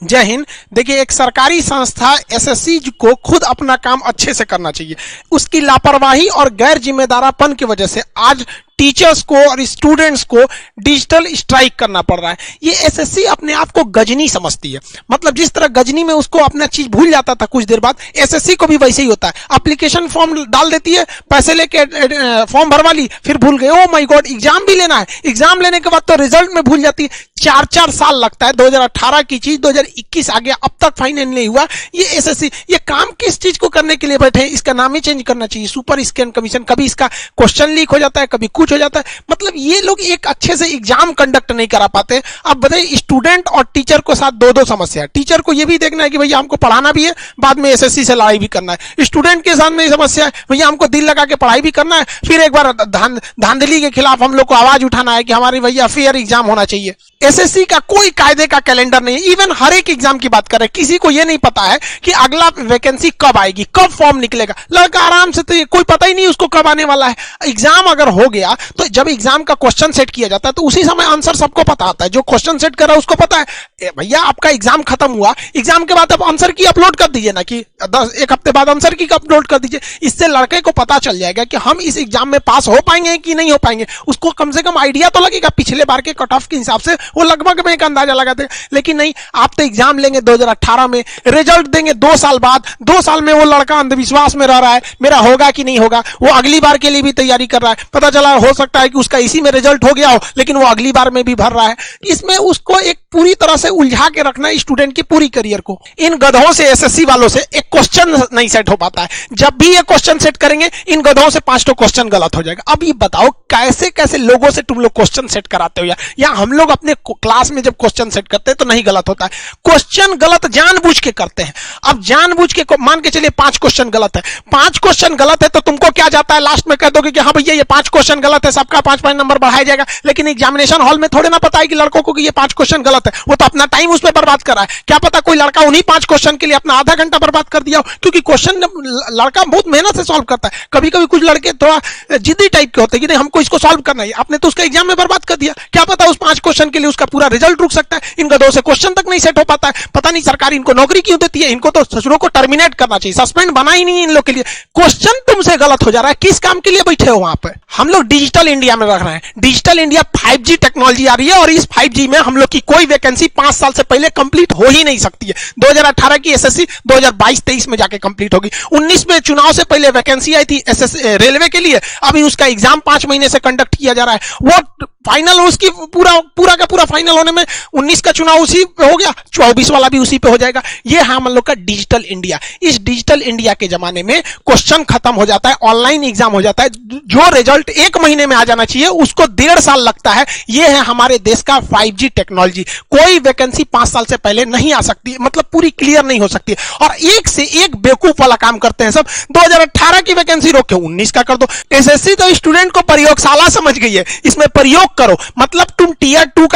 जय हिंद। देखिए, एक सरकारी संस्था एसएससी को खुद अपना काम अच्छे से करना चाहिए। उसकी लापरवाही और गैर जिम्मेदारापन की वजह से आज टीचर्स को और स्टूडेंट्स को डिजिटल स्ट्राइक करना पड़ रहा है। ये एसएससी अपने आप को गजनी समझती है। मतलब जिस तरह गजनी में उसको अपना चीज भूल जाता था कुछ देर बाद, एसएससी को भी वैसे ही होता है। एप्लीकेशन फॉर्म डाल देती है, पैसे लेके फॉर्म भरवा ली, फिर भूल गए। ओ माय गॉड, एग्जाम भी लेना है। एग्जाम लेने के बाद तो रिजल्ट में भूल जाती है। 4-4 साल लगता है। 2018 की चीज 2021 आ गया, अब तक फाइनल नहीं हुआ। ये एसएससी ये काम किस चीज को करने के लिए बैठे हैं? इसका नाम ही चेंज करना चाहिए, सुपर स्कैन कमीशन। कभी इसका क्वेश्चन लीक हो जाता है, कभी कुछ हो जाता है। मतलब ये लोग एक अच्छे से एग्जाम कंडक्ट नहीं करा पाते। अब बताइए, स्टूडेंट और टीचर को साथ दो समस्या है। टीचर को ये भी देखना है कि भैया हमको पढ़ाना भी है, बाद में एसएससी से लड़ाई भी करना है। स्टूडेंट के साथ में समस्या है, भैया हमको दिल लगा के पढ़ाई भी करना है, फिर एक बार धांधली के खिलाफ हम लोग को आवाज उठाना है कि हमारी भैया फेयर एग्जाम होना चाहिए। एसएससी का कोई कायदे का कैलेंडर नहीं है। इवन हर एक एग्जाम की बात करें, किसी को यह नहीं पता है कि अगला वैकेंसी कब आएगी, कब फॉर्म निकलेगा। लड़का आराम से, तो कोई पता ही नहीं उसको कब आने वाला है। एग्जाम अगर हो गया तो जब एग्जाम का क्वेश्चन सेट किया जाता है तो उसी समय आंसर सबको पता आता है। जो क्वेश्चन सेट कर रहा है उसको पता है भैया आपका एग्जाम खत्म हुआ, एग्जाम के बाद आप आंसर की अपलोड कर दीजिए ना, कि 1 हफ्ते बाद आंसर की अपलोड कर दीजिए। इससे लड़के को पता चल जाएगा कि हम इस एग्जाम में पास हो पाएंगे कि नहीं हो पाएंगे। उसको कम से कम आइडिया तो लगेगा। पिछले बार के कट ऑफ के हिसाब से वो लगभग में एक अंदाजा लगाते हैं। लेकिन नहीं, आप तो एग्जाम लेंगे 2018 में, रिजल्ट देंगे 2 साल बाद। 2 साल में वो लड़का अंधविश्वास में रह रहा है, मेरा होगा कि नहीं होगा। वो अगली बार के लिए भी तैयारी कर रहा है। पता चला हो सकता है कि उसका इसी में रिजल्ट हो गया हो, लेकिन वो अगली बार में भी भर रहा है। इसमें उसको एक पूरी तरह से उलझा के रखना है स्टूडेंट की पूरी करियर को। इन गधों से, एसएससी वालों से एक क्वेश्चन नहीं सेट हो पाता है। जब भी ये क्वेश्चन सेट करेंगे, इन गधों से 5 क्वेश्चन गलत हो जाएगा। अब ये बताओ कैसे कैसे लोगों से तुम लोग क्वेश्चन सेट कराते हो? या हम लोग अपने क्लास में जब क्वेश्चन सेट करते हैं तो नहीं गलत होता है। क्वेश्चन गलत जानबूझ के करते हैं। अब जानबूझ के मान के चलिए 5 क्वेश्चन गलत है। 5 क्वेश्चन गलत है तो तुमको क्या जाता है, लास्ट में कह दोगे कि हाँ भैया ये 5 क्वेश्चन गलत है, सबका 5-5 नंबर बढ़ाया जाएगा। लेकिन एग्जामिनेशन हॉल में थोड़े ना पता है कि लड़कों को कि ये 5 क्वेश्चन गलत है। वो तो अपना टाइम उस पर बर्बाद कर रहा है। क्या पता कोई लड़का उन्हीं 5 क्वेश्चन के लिए अपना आधा घंटा बर्बाद कर दिया हो, क्योंकि क्वेश्चन लड़का बहुत मेहनत से सॉल्व करता है। कभी कभी कुछ लड़के थोड़ा जिद्दी टाइप के होते हैं कि नहीं हमको इसको सॉल्व करना है, आपने तो उसका एग्जाम में बर्बाद कर दिया। क्या पता उस 5 क्वेश्चन के लिए उसका पूरा रिजल्ट रुक सकता है। इन गधों से क्वेश्चन तक नहीं सेट हो पाता है। पता नहीं सरकार इनको नौकरी क्यों देती है। इनको तो ससुरों को टर्मिनेट करना चाहिए, सस्पेंड बना ही नहीं इन लोग के लिए। क्वेश्चन तुमसे गलत हो जा रहा है, किस काम के लिए बैठे हो वहां पे? हम लोग डिजिटल इंडिया में रख रहे हैं। डिजिटल इंडिया 5G टेक्नोलॉजी आ रही है और इस 5G में हम लोग की कोई वैकेंसी 5 साल से पहले कंप्लीट हो ही नहीं सकती है। 2018 की एसएससी 2022-23 में जाके कंप्लीट होगी। 19 में चुनाव से पहले वैकेंसी आई थी रेलवे के लिए, अभी उसका एग्जाम 5 महीने से कंडक्ट किया जा रहा है। वो फाइनल उसकी पूरा का पूरा फाइनल होने में 19 का चुनाव उसी पे हो गया, 24 वाला भी उसी पे हो जाएगा। ये है हम लोग का डिजिटल इंडिया। इस डिजिटल इंडिया के जमाने में क्वेश्चन खत्म हो जाता है, ऑनलाइन एग्जाम हो जाता है। जो रिजल्ट 1 महीने में आ जाना चाहिए उसको 1.5 साल लगता है। ये है हमारे देश का 5G टेक्नोलॉजी। कोई वैकेंसी 5 साल से पहले नहीं आ सकती, मतलब पूरी क्लियर नहीं हो सकती। और एक से एक बेवकूफ वाला काम करते हैं सब। 2018 की वैकेंसी रोक के 19 का कर दो। एसएससी तो स्टूडेंट को प्रयोगशाला समझ गई है, इसमें प्रयोग करो। मतलब तुम टीयर 2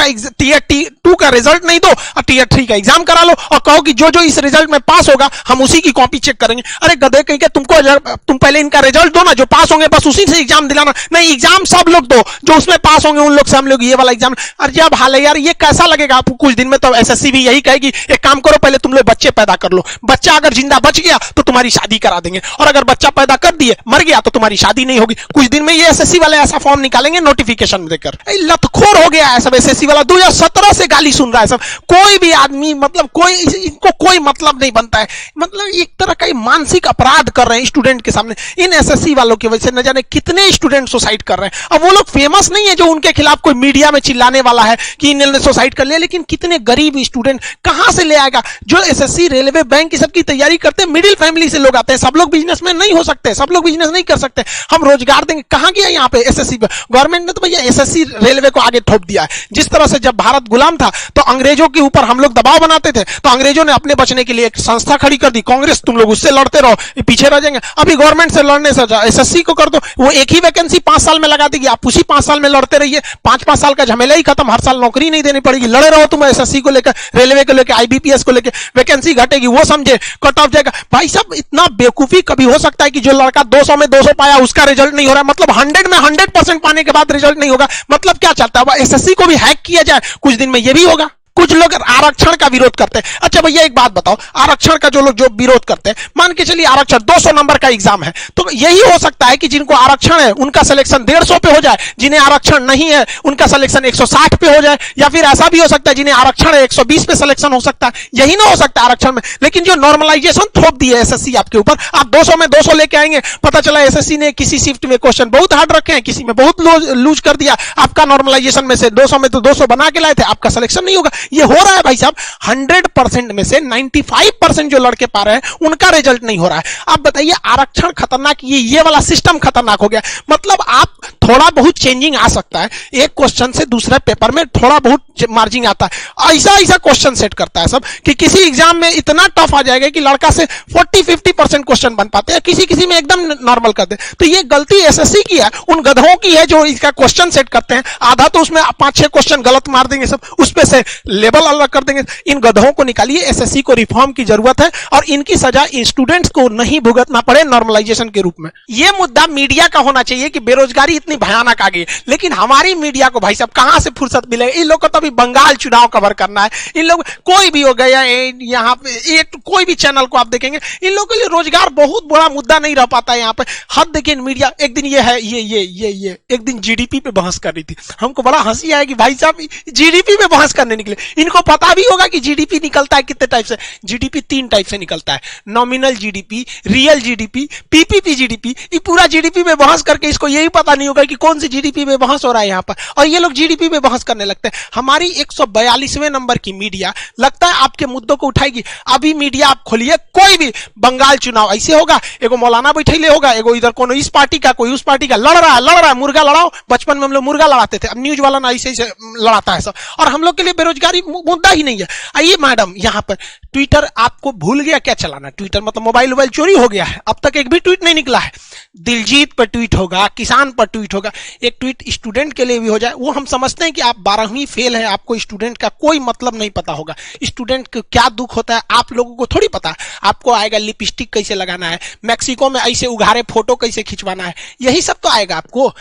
का रिजल्ट नहीं दो और टीयर 3 का एग्जाम करा लो और कहो कि जो इस रिजल्ट में पास होगा हम उसी की कॉपी चेक करेंगे। अरे गधे कहीं के, तुम पहले इनका रिजल्ट दो ना, जो पास होंगे बस उसी से एग्जाम दिलाना। नहीं, एग्जाम सब लोग दो, जो उसमें पास होंगे उन लोग से हम लोग ये वाला एग्जाम। अरे जब हाल है यार, ये कैसा लगेगा आपको? कुछ दिन में तो एसएससी भी यही कहेगी, एक काम करो पहले तुम लोग बच्चे पैदा कर लो। बच्चा अगर जिंदा बच गया तो तुम्हारी शादी करा देंगे, और अगर बच्चा पैदा कर दिए मर गया तो तुम्हारी शादी नहीं होगी। कुछ दिन में ये एसएससी वाले ऐसा फॉर्म निकालेंगे नोटिफिकेशन देकर। लतखोर हो गया है सब एसएससी वाला। 2017 से गाली सुन रहा है सब। कोई भी आदमी, मतलब इनको कोई मतलब नहीं बनता है। मतलब एक तरह का मानसिक अपराध कर रहे हैं स्टूडेंट के सामने। इन एसएससी वालों की वजह से न जाने कितने स्टूडेंट सुसाइड कर रहे हैं। अब वो लोग फेमस नहीं है जो उनके खिलाफ कोई मीडिया में चिल्लाने वाला है कि इन्होंने सुसाइड कर लिया, लेकिन कितने गरीब स्टूडेंट कहां से ले आएगा? जो एसएससी, रेलवे, बैंक की सबकी तैयारी करते हैं, मिडिल फैमिली से लोग आते हैं। सब लोग बिजनेसमैन नहीं हो सकते, सब लोग बिजनेस नहीं कर सकते। हम रोजगार देंगे, कहां गया यहाँ पे एसएससी? गवर्नमेंट ने तो भैया एसएससी रेलवे को आगे थोप दिया है। जिस तरह से जब भारत गुलाम था तो अंग्रेजों के ऊपर हम लोग दबाव बनाते थे, तो अंग्रेजों ने अपने बचने के लिए एक संस्था खड़ी कर दी, कांग्रेस। तुम लोग उससे लड़ते रहो, पीछे रह जाएंगे। अभी गवर्नमेंट से लड़ने से एसएससी को कर दो, वो एक ही वैकेंसी 5 साल में लगा देगी। आप उसी 5 साल में लड़ते रहिए, 5-5 साल का झमेला ही खत्म। हर साल नौकरी नहीं देनी पड़ेगी, लड़े रहो तुम एसएससी को लेकर, रेलवे को लेकर, आईबीपीएस को लेकर। वैकेंसी घटेगी, वो समझे, कट ऑफ जाएगा। भाई साहब, इतना बेवकूफी कभी हो सकता है कि जो लड़का 200 में 200 पाया उसका रिजल्ट नहीं हो रहा, मतलब 100 में 100% पाने के बाद रिजल्ट नहीं होगा? मतलब क्या चाहता है? एसएससी को भी हैक किया जाए, कुछ दिन में ये भी होगा। कुछ लोग आरक्षण का विरोध करते हैं। अच्छा भैया एक बात बताओ, आरक्षण का जो लोग जो विरोध करते हैं, मान के चलिए आरक्षण 200 नंबर का एग्जाम है, तो यही हो सकता है कि जिनको आरक्षण है उनका सिलेक्शन 150 पे हो जाए, जिन्हें आरक्षण नहीं है उनका सिलेक्शन 160 पे हो जाए, या फिर ऐसा भी हो सकता है जिन्हें आरक्षण है 120 पे सिलेक्शन हो सकता है। यही ना हो सकता है आरक्षण में। लेकिन जो नॉर्मलाइजेशन थोप दी है एसएससी आपके ऊपर, आप 200 में 200 लेके आएंगे, पता चला एसएससी ने किसी शिफ्ट में क्वेश्चन बहुत हार्ड रखे हैं, किसी में बहुत लूज कर दिया, आपका नॉर्मलाइजेशन में से 200 में तो 200 बना के लाए थे, आपका सिलेक्शन नहीं होगा। ये हो रहा है भाई साहब, 100% में से 95% जो लड़के पा रहे हैं उनका रिजल्ट नहीं हो रहा है। आप बताइए आरक्षण खतरनाक, ये वाला सिस्टम खतरनाक हो गया। मतलब आप थोड़ा बहुत चेंजिंग आ सकता है, एक क्वेश्चन से दूसरे पेपर में थोड़ा बहुत मार्जिन आता है, ऐसा क्वेश्चन सेट करता है सब कि किसी एग्जाम में इतना टफ आ जाएगा कि लड़का से 40-50% क्वेश्चन बन पाते हैं, किसी में एकदम नॉर्मल कर दे। तो ये गलती एसएससी की है, उन गधों की है जो इसका क्वेश्चन सेट करते हैं। आधा तो उसमें 5-6 क्वेश्चन गलत मार देंगे सब, उस पे से लेवल अलग कर देंगे। इन गधों को निकालिए, एसएससी को रिफॉर्म की जरूरत है और इनकी सजा स्टूडेंट्स को नहीं भुगतना पड़े नॉर्मलाइजेशन के रूप में। ये मुद्दा मीडिया का होना चाहिए कि बेरोजगारी इतनी भयानक आ गई, लेकिन हमारी मीडिया को भाई साहब कहां से फुर्सत मिलेगी? इन लोग को तो अभी बंगाल चुनाव कवर करना है। इन लोग कोई भी हो गया यहाँ पे कोई भी चैनल को आप देखेंगे, इन लोगों के लिए रोजगार बहुत बड़ा मुद्दा नहीं रह पाता है यहाँ पे। हद देखिए मीडिया, एक दिन ये है ये एक दिन जीडीपी पे बहस कर रही थी, हमको बड़ा हंसी आया कि भाई साहब जीडीपी पे बहस करने निकले। इनको पता भी होगा कि जीडीपी निकलता है कितने टाइप से। जीडीपी 3 टाइप से निकलता है, nominal GDP, real GDP, PPP GDP. ये पूरा जीडीपी में बहस करके इसको यही पता नहीं होगा कि कौन सी जीडीपी में बहस हो रहा है यहाँ पर, और ये लोग जीडीपी में बहस करने लगते हैं। हमारी 142वें नंबर की मीडिया लगता है आपके मुद्दों को उठाएगी। अभी मीडिया आप खोलिए, कोई भी बंगाल चुनाव ऐसे होगा, एगो मौलाना बैठे होगा, एगो इधर कोनो इस पार्टी का कोई उस पार्टी का, लड़ रहा है, मुर्गा लड़ाओ। बचपन में हम लोग मुर्गा लड़ाते थे, अब न्यूज वाला ना ऐसे लड़ाता है सब। और हम लोग के लिए बेरोजगारी मुद्दा ही नहीं है। आइए मैडम यहाँ पर ट्विटर आपको भूल गया क्या चलाना? ट्विटर मतलब मोबाइल चोरी हो गया है, अब तक एक भी ट्वीट नहीं निकला है। दिलजीत पर ट्वीट होगा, किसान पर ट्वीट होगा, एक ट्वीट स्टूडेंट के लिए भी हो जाए। वो हम समझते हैं कि आप 12वीं फेल है, आपको स्टूडेंट का कोई मतलब नहीं पता होगा। स्टूडेंट को क्या दुख होता है आप लोगों को थोड़ी पता है। आपको आएगा लिपस्टिक कैसे लगाना है, मैक्सिको में ऐसे उघारे फोटो कैसे खिंचवाना है, यही सब तो आएगा आपको।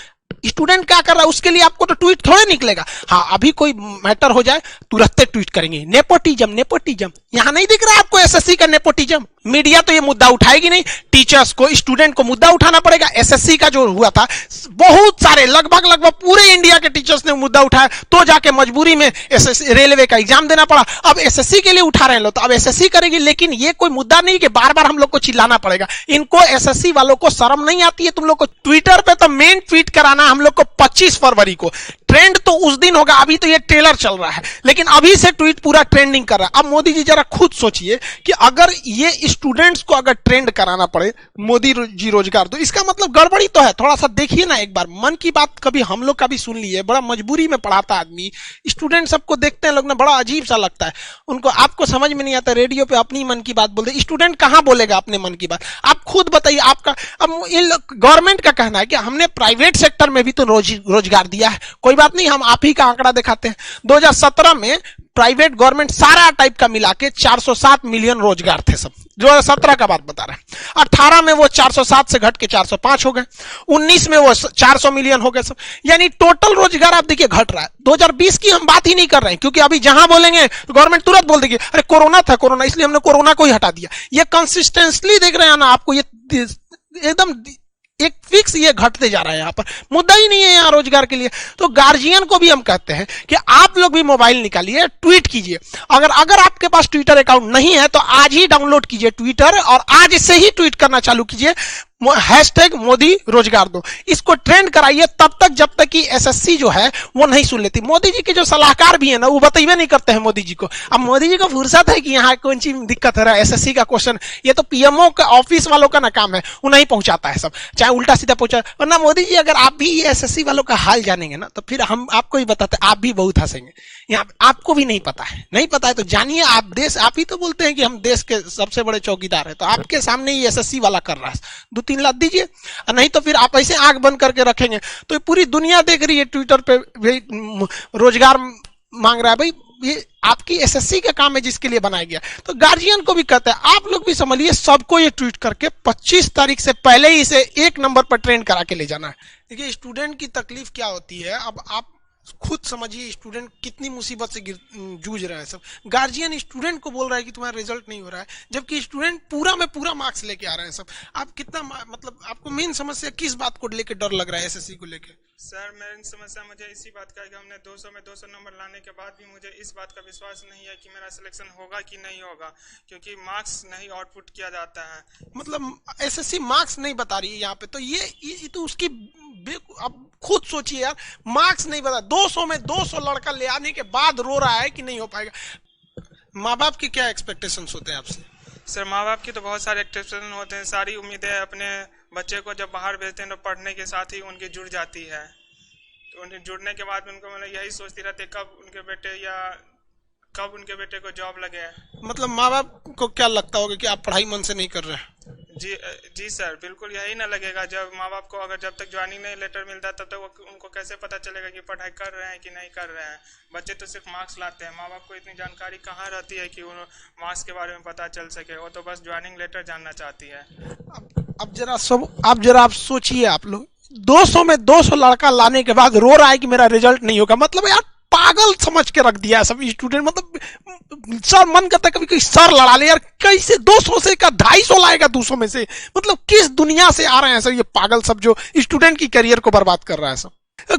स्टूडेंट क्या कर रहा है उसके लिए आपको तो ट्वीट थोड़े निकलेगा। हाँ, अभी कोई मैटर हो जाए तुरंत ट्वीट करेंगे, नेपोटिज्म। यहां नहीं दिख रहा है आपको एसएससी का नेपोटिज्म? मीडिया तो ये मुद्दा उठाएगी नहीं, टीचर्स को, स्टूडेंट को मुद्दा उठाना पड़ेगा। एसएससी का जो हुआ था, बहुत सारे लगभग पूरे इंडिया के टीचर्स ने मुद्दा उठाया, तो जाके मजबूरी में एसएससी रेलवे का एग्जाम देना पड़ा। अब एसएससी के लिए उठा रहे हैं लोग, तो अब एसएससी करेगी। लेकिन ये कोई मुद्दा नहीं कि बार बार हम लोग को चिल्लाना पड़ेगा। इनको एसएससी वालों को शर्म नहीं आती है तुम लोग को? ट्विटर पे तो मेन ट्वीट कराना हम लोग को 25 फरवरी को, ट्रेंड तो उस दिन होगा। अभी तो ये ट्रेलर चल रहा है, लेकिन अभी से ट्वीट पूरा ट्रेंडिंग कर रहा है। अब मोदी जी जरा खुद सोचिए कि अगर ये स्टूडेंट्स को अगर ट्रेंड कराना पड़े मोदी जी रोजगार, तो इसका मतलब गड़बड़ी तो है। थोड़ा सा देखिए ना एक बार, मन की बात कभी हम लोग का भी सुन लिए, बड़ा मजबूरी में पढ़ाता आदमी। स्टूडेंट सबको देखते हैं लोग ना, बड़ा अजीब सा लगता है उनको। आपको समझ में नहीं आता, रेडियो पे अपनी मन की बात बोलते, स्टूडेंट कहां बोलेगा अपने मन की बात? आप खुद बताइए। आपका अब गवर्नमेंट का कहना है कि हमने प्राइवेट सेक्टर में भी तो रोजगार दिया है। कोई बात नहीं, हम आप ही का आंकड़ा दिखाते हैं। 2017 में प्राइवेट गवर्नमेंट सारा टाइप का मिला के 407 मिलियन रोजगार थे सब। 2017 का बात बता रहे हैं। 18 में वो 407 से घट के 405 हो गए, 19 में वो 400 मिलियन हो गए सब। यानी टोटल रोजगार आप देखिए घट रहा है। 2020 की हम बात ही नहीं कर रहे हैं, क्योंकि अभी जहां बोलेंगे गवर्नमेंट तुरंत बोल देगी अरे कोरोना था, कोरोना, इसलिए हमने कोरोना को ही हटा दिया। ये कंसिस्टेंटली देख रहे हैं ना आपको, ये एकदम एक फिक्स ये घटते जा रहा है। यहाँ पर मुद्दा ही नहीं है यहाँ रोजगार के लिए। तो गार्जियन को भी हम कहते हैं कि आप लोग भी मोबाइल निकालिए, ट्वीट कीजिए। अगर आपके पास ट्विटर अकाउंट नहीं है तो आज ही डाउनलोड कीजिए ट्विटर, और आज से ही ट्वीट करना चालू कीजिए, हैशटैग मोदी रोजगार दो। इसको ट्रेंड कराइए तब तक जब तक कि एसएससी जो है वो नहीं सुन लेती। मोदी जी के जो सलाहकार भी है ना, वो बताइए नहीं करते हैं मोदी जी को। अब मोदी जी को फुर्सत है कि यहाँ कौन सी दिक्कत है रहा है, एसएससी का क्वेश्चन, ये तो पीएमओ का ऑफिस वालों का ना काम है, वो नहीं पहुंचाता है सब, चाहे उल्टा सीधा पहुंचा। वरना मोदी जी अगर आप भी एसएससी वालों का हाल जानेंगे ना, तो फिर हम आपको ही बताते, आप भी बहुत हंसेंगे। यहाँ आपको भी नहीं पता है तो जानिए। आप ही तो बोलते हैं कि हम देश के सबसे बड़े चौकीदार है, तो आपके सामने ही एसएससी वाला कर रहा है। 2-3 लाख दीजिए, नहीं तो फिर आप ऐसे आंख बंद करके रखेंगे तो पूरी दुनिया देख रही है ट्विटर पे रोजगार मांग रहा है। भाई ये आपकी एसएससी का काम है जिसके लिए बनाया गया। तो गार्जियन को भी कहते हैं आप लोग भी समझिए, सबको ये ट्वीट करके 25 तारीख से पहले ही इसे 1 नंबर पर ट्रेंड करा के ले जाना है। देखिए स्टूडेंट की तकलीफ क्या होती है। अब आप खुद समझिए स्टूडेंट कितनी मुसीबत से जूझ रहा है। सब गार्जियन स्टूडेंट को बोल रहा है कि तुम्हारा रिजल्ट नहीं हो रहा है, जबकि स्टूडेंट पूरा में पूरा मार्क्स लेके आ रहे हैं। सब आप कितना मतलब आपको मेन समस्या किस बात को लेके डर लग रहा है एसएससी को लेके? सर मेरी समस्या मुझे इसी बात का है कि हमने 200 में 200 नंबर लाने के बाद भी मुझे इस बात का विश्वास नहीं है कि मेरा सिलेक्शन होगा कि नहीं होगा, क्योंकि मार्क्स नहीं आउटपुट किया जाता है। मतलब एसएससी मार्क्स नहीं बता रही है यहाँ पे, तो ये तो उसकी अब खुद सोचिए यार, मार्क्स नहीं बता, 200 में 200 लड़का ले आने के बाद रो रहा है कि नहीं हो पाएगा। माँ बाप के क्या एक्सपेक्टेशंस होते हैं आपसे? सर माँ बाप की तो बहुत सारे एक्सपेक्टेशन होते हैं, सारी उम्मीदें अपने बच्चे को जब बाहर भेजते हैं तो पढ़ने के साथ ही उनकी जुड़ जाती है। तो उनके जुड़ने के बाद उनको मतलब यही सोचती रहती है कब उनके बेटे को जॉब लगे। मतलब माँ बाप को क्या लगता होगा कि आप पढ़ाई मन से नहीं कर रहे हैं? जी सर, बिल्कुल यही ना लगेगा। जब माँ बाप को जब तक ज्वाइनिंग नहीं लेटर मिलता तब तक उनको कैसे पता चलेगा कि पढ़ाई कर रहे हैं कि नहीं कर रहे हैं। बच्चे तो सिर्फ मार्क्स लाते हैं, माँ बाप को इतनी जानकारी कहाँ रहती है कि उन मार्क्स के बारे में पता चल सके। वो तो बस ज्वाइनिंग लेटर जानना चाहती है। अब जरा आप सोचिए, आप लोग 200 में 200 लड़का लाने के बाद रो रहा है कि मेरा रिजल्ट नहीं होगा। मतलब यार पागल समझ के रख दिया है सब स्टूडेंट। मतलब सर मन करता है कभी कोई सर लड़ा ले यार, कैसे 200 से का 250 लाएगा 200 में से? मतलब किस दुनिया से आ रहे हैं सर ये पागल सब जो स्टूडेंट की करियर को बर्बाद कर रहा है सब।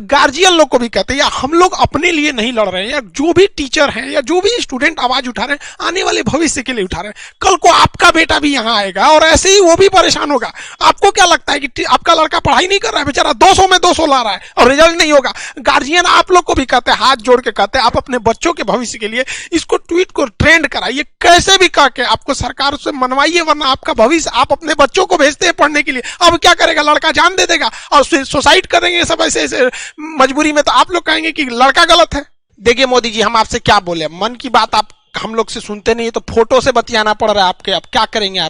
गार्जियन लोग को भी कहते हैं यार हम लोग अपने लिए नहीं लड़ रहे हैं यार, जो भी टीचर हैं या जो भी स्टूडेंट आवाज उठा रहे हैं आने वाले भविष्य के लिए उठा रहे हैं। कल को आपका बेटा भी यहाँ आएगा और ऐसे ही वो भी परेशान होगा। आपको क्या लगता है कि आपका लड़का पढ़ाई नहीं कर रहा है, बेचारा 200 में 200 ला रहा है और रिजल्ट नहीं होगा? गार्जियन आप लोग को भी कहते हैं, हाथ जोड़ के कहते हैं आप अपने बच्चों के भविष्य के लिए इसको ट्वीट को ट्रेंड कराइए, कैसे भी करके आपको सरकार से मनवाइए, वरना आपका भविष्य आप अपने बच्चों को भेजते हैं पढ़ने के लिए। अब क्या करेगा, लड़का जान दे देगा और सुसाइड करेंगे सब ऐसे मजबूरी में। तो आप लोग कहेंगे कि लड़का गलत है। देखिए मोदी जी, हम आपसे क्या बोले, मन की बात आप हम लोग से सुनते नहीं, तो फोटो से बतियाना पड़ रहा है आपके। अब क्या करेंगे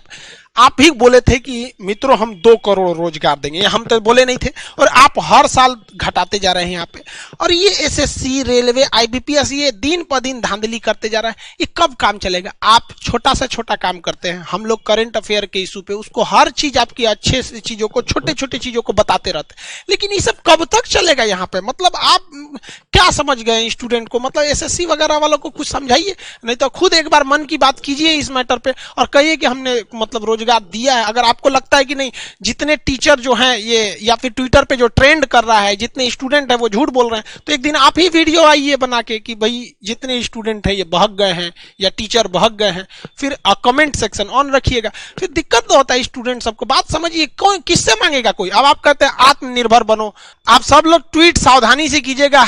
आप ही बोले थे कि मित्रों हम 2 करोड़ रोजगार देंगे, हम तो बोले नहीं थे, और आप हर साल घटाते जा रहे हैं यहाँ पे। और ये एसएससी, रेलवे, आईबीपीएस ये दिन पर दिन धांधली करते जा रहा है, ये कब काम चलेगा? आप छोटा से छोटा काम करते हैं, हम लोग करंट अफेयर के इशू पे उसको हर चीज आपकी अच्छे से चीजों को, छोटे छोटे चीजों को बताते रहते हैं, लेकिन ये सब कब तक चलेगा यहाँ पे? मतलब आप क्या समझ गए स्टूडेंट को? मतलब एसएससी वगैरह वालों को कुछ समझाइए, नहीं तो खुद एक बार मन की बात कीजिए इस मैटर पे और कहिए कि हमने मतलब रोजगार दिया है। अगर आपको लगता है कि नहीं, जितने टीचर जो हैं ये या फिर ट्विटर पे जो ट्रेंड कर रहा है, जितने स्टूडेंट है वो झूठ बोल रहे हैं, तो एक दिन आप ही वीडियो आइए बना के कि भाई जितने स्टूडेंट है ये बहक गए हैं या टीचर बहक गए हैं, फिर कमेंट सेक्शन ऑन रखिएगा। फिर दिक्कत तो होता है स्टूडेंट सबको। बात समझिए, कौन किससे मांगेगा कोई? अब आप कहते हैं आत्मनिर्भर बनो, आप सब लोग ट्वीट सावधानी से कीजिएगा,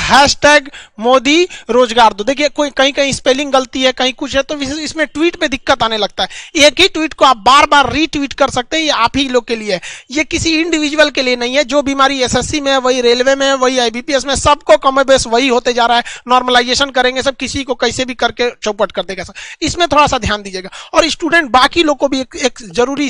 #मोदी रोजगार दो। देखिए कोई कहीं स्पेलिंग गलती है, कहीं कुछ है, तो इसमें ट्वीट में दिक्कत आने लगता है। एक ही ट्वीट को आप बार बार रीट्वीट कर सकते हैं, ये आप ही लोग के लिए है, ये किसी इंडिविजुअल के लिए नहीं है। जो बीमारी एसएससी में है, वही रेलवे में है, वही आईबीपीएस में, सबको कम बेस वही होते जा रहा है। नॉर्मलाइजेशन करेंगे सब, किसी को कैसे भी करके चौपट कर देगा सब। इसमें थोड़ा सा ध्यान दीजिएगा। और स्टूडेंट बाकी लोग को भी एक जरूरी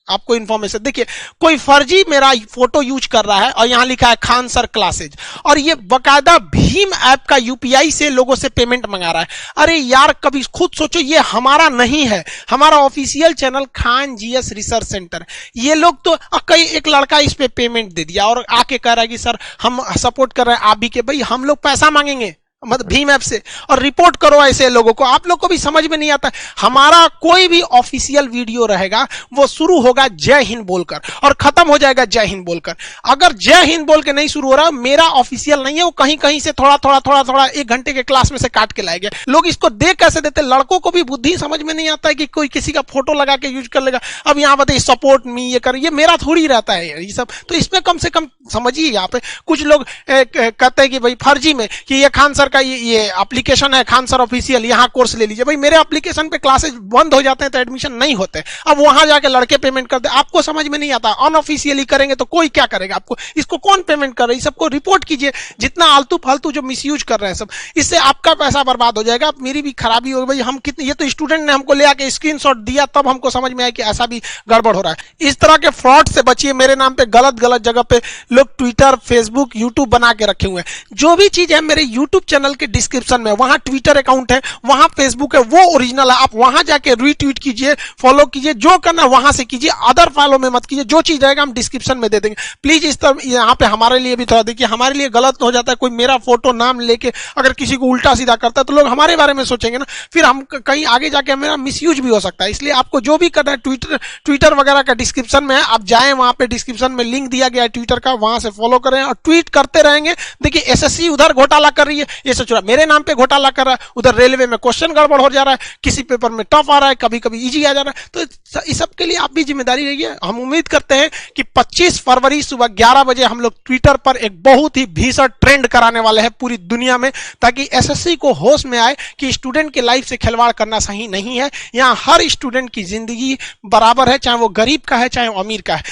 आपको इन्फॉर्मेशन, देखिए कोई फर्जी मेरा फोटो यूज कर रहा है और यहां लिखा है खान सर क्लासेज, और ये बकायदा भीम ऐप का यूपीआई से लोगों से पेमेंट मंगा रहा है। अरे यार कभी खुद सोचो, ये हमारा नहीं है, हमारा official channel Khan GS research centre. ये लोग तो कई एक लड़का इस पे पेमेंट दे दिया और आके कह रहा है कि सर हम सपोर्ट कर रहे हैं आप भी के। भाई हम लोग पैसा मांगेंगे मतलब भीम ऐप से, और रिपोर्ट करो ऐसे लोगों को। आप लोग को भी समझ में नहीं आता, हमारा कोई भी ऑफिशियल वीडियो रहेगा वो शुरू होगा जय हिंद बोलकर और खत्म हो जाएगा जय हिंद बोलकर। अगर जय हिंद बोल के नहीं शुरू हो रहा, मेरा ऑफिशियल नहीं है, वो कहीं कहीं से थोड़ा 1 घंटे के क्लास में से काट के लाए गए। लोग इसको देख कैसे देते? लड़कों को भी बुद्धि समझ में नहीं आता है कि कोई किसी का फोटो लगा के यूज कर लेगा। अब यहाँ बताइए सपोर्ट मी ये कर, ये मेरा थोड़ी रहता है ये सब। तो इसमें कम से कम समझिए। यहाँ पे कुछ लोग कहते हैं कि भाई फर्जी में कि ये खान सर का ये एप्लीकेशन है खान सर ऑफिशियल, यहाँ कोर्स ले लीजिए। भाई मेरे एप्लीकेशन पे क्लासेस बंद हो जाते हैं तो एडमिशन नहीं होते, अब वहां जाके लड़के पेमेंट करते। आपको समझ में नहीं आता, अनऑफिशियली करेंगे तो कोई क्या करेगा आपको? इसको कौन पेमेंट कर रहा है? सबको रिपोर्ट कीजिए, जितना आलतू फालतू जो मिसयूज कर रहे हैं सब, इससे आपका पैसा बर्बाद हो जाएगा, मेरी भी खराबी होगी। भाई हम कितने, ये तो स्टूडेंट ने हमको ले आके स्क्रीनशॉट दिया तब हमको समझ में आया कि ऐसा भी गड़बड़ हो रहा है। इस तरह के फ्रॉड से बचिए। मेरे नाम पे गलत जगह पे लोग ट्विटर, फेसबुक, यूट्यूब बना के रखे हुए हैं। जो भी चीज है मेरे यूट्यूब चैनल चैनल के डिस्क्रिप्शन में, वहां ट्विटर अकाउंट है, वहां फेसबुक है, वो ओरिजिनल है। आप वहां जाके रीट्वीट कीजिए, फॉलो कीजिए, जो करना है वहां से कीजिए, अदर फॉलो में मत कीजिए। जो चीज रहेगा हम डिस्क्रिप्शन में दे देंगे। प्लीज इस तरह यहाँ पे हमारे लिए भी थोड़ा देखिए, हमारे लिए गलत हो जाता है, कोई मेरा फोटो नाम लेके अगर किसी को उल्टा सीधा करता है तो लोग हमारे बारे में सोचेंगे ना, फिर हम कहीं आगे जाके मेरा मिसयूज भी हो सकता है। इसलिए आपको जो भी करना है ट्विटर वगैरह का डिस्क्रिप्शन में है, आप जाएं, वहां पे डिस्क्रिप्शन में लिंक दिया गया है ट्विटर का, वहां से फॉलो करें और ट्वीट करते रहेंगे। देखिए एसएससी उधर घोटाला कर रही है, ये सोच रहा मेरे नाम पे घोटाला कर रहा है, उधर रेलवे में क्वेश्चन गड़बड़ हो जा रहा है, किसी पेपर में टफ आ रहा है, कभी कभी इजी आ जा रहा है। तो इस सब के लिए आप भी जिम्मेदारी रहिए। हम उम्मीद करते हैं कि 25 फरवरी सुबह 11 बजे हम लोग ट्विटर पर एक बहुत ही भीषण ट्रेंड कराने वाले हैं पूरी दुनिया में, ताकि एसएससी को होश में आए कि स्टूडेंट के लाइफ से खिलवाड़ करना सही नहीं है। यहाँ हर स्टूडेंट की जिंदगी बराबर है, चाहे वो गरीब का है चाहे वो अमीर का है।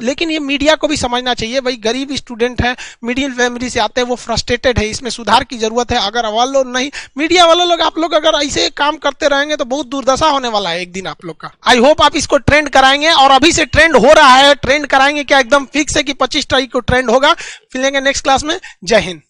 लेकिन ये मीडिया को भी समझना चाहिए, भाई गरीब स्टूडेंट है, मिडिल फैमिली से आते हैं, वो फ्रस्ट्रेटेड है, इसमें सुधार की जरूरत है। अगर वालों नहीं, मीडिया वाले लोग, आप लोग अगर ऐसे काम करते रहेंगे तो बहुत दुर्दशा होने वाला है एक दिन आप लोग का। आई होप आप इसको ट्रेंड कराएंगे, और अभी से ट्रेंड हो रहा है। ट्रेंड कराएंगे क्या, एकदम फिक्स है कि 25 तारीख को ट्रेंड होगा। मिलेंगे नेक्स्ट क्लास में। जय हिंद।